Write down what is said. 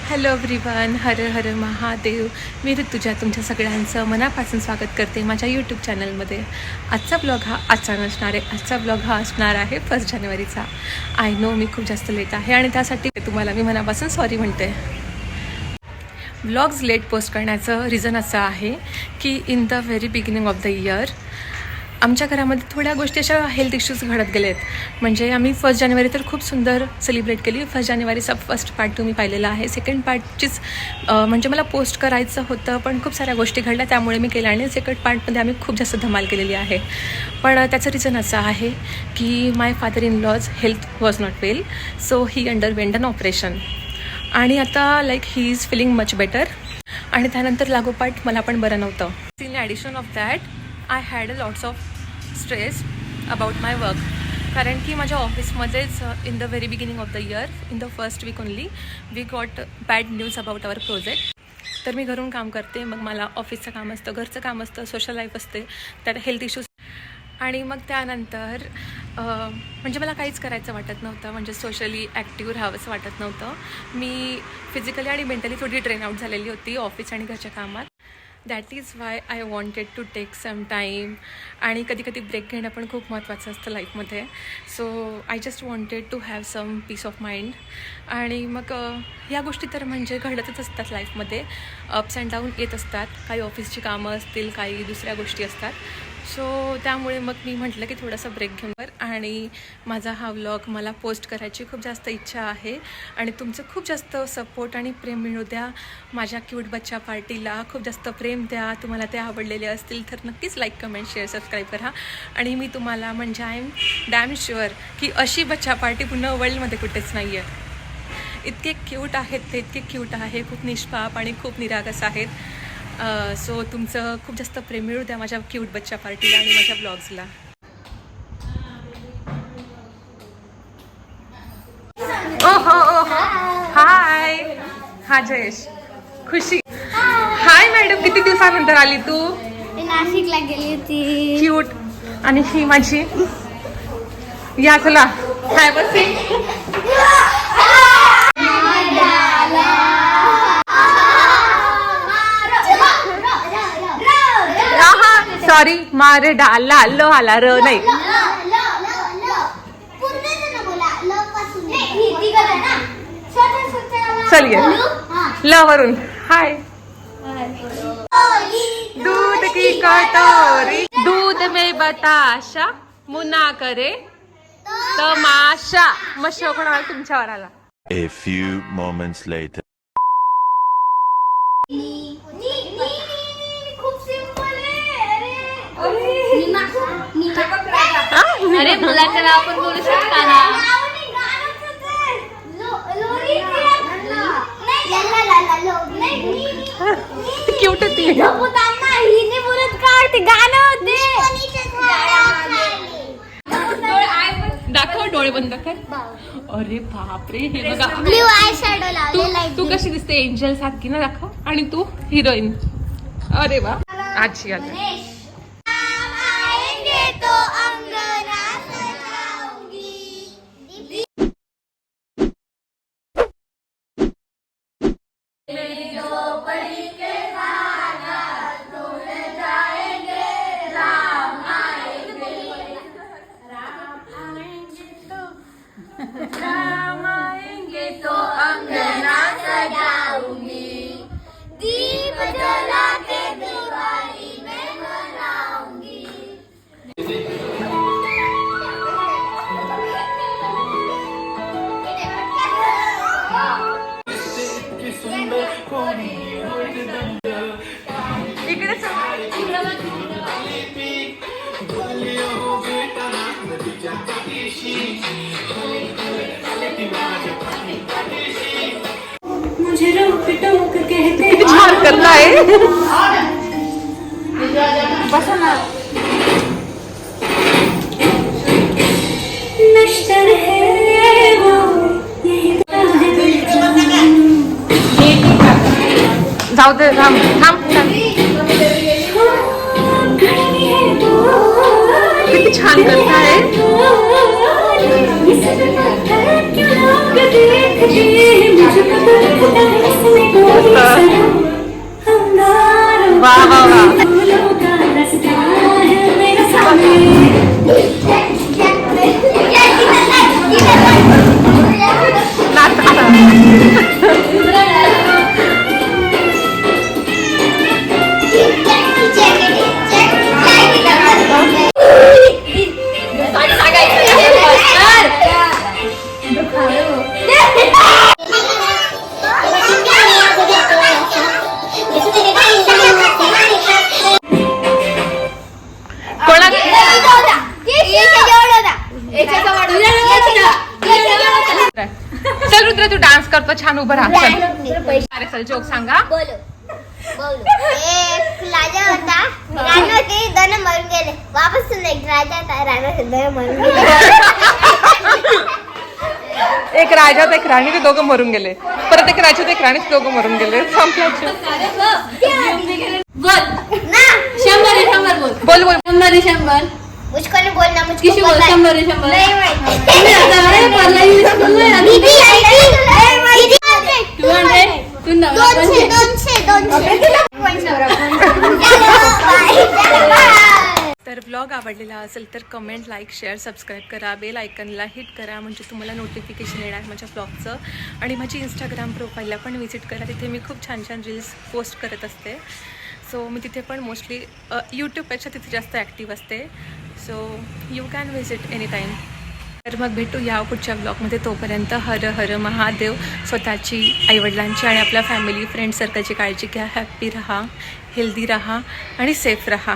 Hello everyone, हर हर महादेव. मी ऋतुजा तुमच्या सगळ्यांचं मनापासून स्वागत करते माझ्या यूट्यूब चॅनलमध्ये. आजचा ब्लॉग हा असणार आहे 1 जानेवारीचा. आय नो मी खूप जास्त लेट आहे आणि त्यासाठी तुम्हाला मी मनापासून सॉरी म्हणते. ब्लॉग्स लेट पोस्ट करण्याचं रिझन असं आहे की in the very beginning of the year आमच्या घरामध्ये थोड्या गोष्टी अशा हेल्थ इश्यूज घडत गेले आहेत. म्हणजे आम्ही 1 जानेवारी तर खूप सुंदर सेलिब्रेट केली. 1 जानेवारीचा फर्स्ट पार्ट तुम्ही पाहिलेला आहे. सेकंड पार्टचीच म्हणजे मला पोस्ट करायचं होतं, पण खूप साऱ्या गोष्टी घडल्या त्यामुळे मी केलं आणि सेकंड पार्टमध्ये आम्ही खूप जास्त धमाल केलेली आहे. पण त्याचं रिझन असं आहे की my father in law's health was not well, so he underwent an operation आणि आता he is feeling much better. आणि त्यानंतर लागोपाठ मला पण बरं नव्हतं. In addition of that I had a lots of stress about my work. कारण की माझ्या ऑफिसमध्येच in the very beginning of the year in the first week only we got bad news about our project. तर मी घरून काम करते, मग मला ऑफिसचं काम असतं, घरचं काम असतं, सोशल लाईफ असते, त्यात हेल्थ इश्यूज. आणि मग त्यानंतर म्हणजे मला काहीच करायचं वाटत नव्हतं, म्हणजे सोशली ॲक्टिव्ह राहावंसं वाटत नव्हतं. मी फिजिकली आणि मेंटली थोडी ड्रेन आउट झालेली होती ऑफिस आणि घरच्या कामात. That is why I wanted to take some time. आणि कधी कधी ब्रेक घेणं पण खूप महत्त्वाचं असतं लाईफमध्ये. So I just wanted to have some peace of mind. आणि मग ह्या गोष्टी तर म्हणजे घडतच असतात लाईफमध्ये, अप्स अँड डाऊन येत असतात. काही ऑफिसची कामं असतील, काही दुसऱ्या गोष्टी असतात. सो त्यामुळे मग मी म्हटलं की थोडासा ब्रेक घेऊन. आणि माझा हा व्लॉग मला पोस्ट करायची खूप जास्त इच्छा आहे आणि तुमचं खूप जास्त सपोर्ट आणि प्रेम मिळू द्या. माझ्या क्यूट बच्चा पार्टीला खूप जास्त प्रेम द्या. तुम्हाला ते आवडलेले असतील तर नक्कीच लाईक, कमेंट, शेअर, सबस्क्राईब करा. आणि मी तुम्हाला म्हणजे आय एम डॅम शुअर की अशी बच्चा पार्टी पुन्हा वर्ल्डमध्ये कुठेच नाही आहे. इतके क्यूट आहेत ते, इतके क्यूट आहे, खूप निष्पाप आणि खूप निरागस आहेत. सो तुमचं खूप जास्त प्रेम मिळू द्या माझ्या क्यूट बच्चा पार्टीला आणि माझ्या ब्लॉग्सला. ओहो हाय. हा जयेश, खुशी. हाय मॅडम, किती दिवसानंतर आली तू? नाशिकला गेली होती. क्यूट. आणि ही माझी या चला हाय बस. सॉरी, मारे डाला लो आला र नाही. चलिए ल वरून हाय. दूध की कटोरी, दूध में बताशा, मुना करे तमाशा. मग शोकण आला तुमच्यावर आला. A few moments later. अरे मुलाचं नाव पण बोलू शकता ना. क्यूट होती. दाखव, डोळे बंद कर. अरे बापरे, हे बघा. ब्लू आय शॅडो लावलेला. तू कशी दिसते, एंजल सारखी ना. दाखव. आणि तू हिरोईन. अरे वा, आजी आता. मुझे रोक टोक कहते किती छान करताय. बसा ना. नश्तर है वो जाऊ दे. थांब थांब. किती छान करताय. मुझे चल रुद्र तू डान्स करतो छान उभं राहा चल. अरे चल जोक सांगा. बोलो बोलो. एक राजा होता. राणी होती, दोन मरून गेले. वापस तुला एक राजा होता, राणी होती, दोन मरून गेले. एक राजा एक राणी ते दोघं मरून गेले. परत एक राजा एक राणी ते दोघं मरून गेले. संपलं. बोल ना. 100 बोल. बोल बोल. 100 मुझको नहीं बोलना. मुझको किसी बोल. 100 नहीं माहिती. दीदी दीदी 200 तर ब्लॉग आवडलेला असेल तर कमेंट, लाईक, शेअर, सबस्क्राईब करा. बेल आयकनला हिट करा म्हणजे तुम्हाला नोटिफिकेशन येणार माझ्या ब्लॉगचं. आणि माझी इंस्टाग्राम प्रोफाईलला पण व्हिजिट करा. तिथे मी खूप छान छान रील्स पोस्ट करत असते. सो मी तिथे पण मोस्टली यूट्यूबपेक्षा तिथे जास्त ॲक्टिव्ह असते. So you can visit any time. तर मग भेटू या पुढच्या ब्लॉगमध्ये. तोपर्यंत हर हर महादेव. स्वतःची, आईवडिलांची आणि आपल्या फॅमिली फ्रेंड सर्कलची काळजी घ्या. हॅप्पी राहा, हेल्दी राहा आणि सेफ राहा.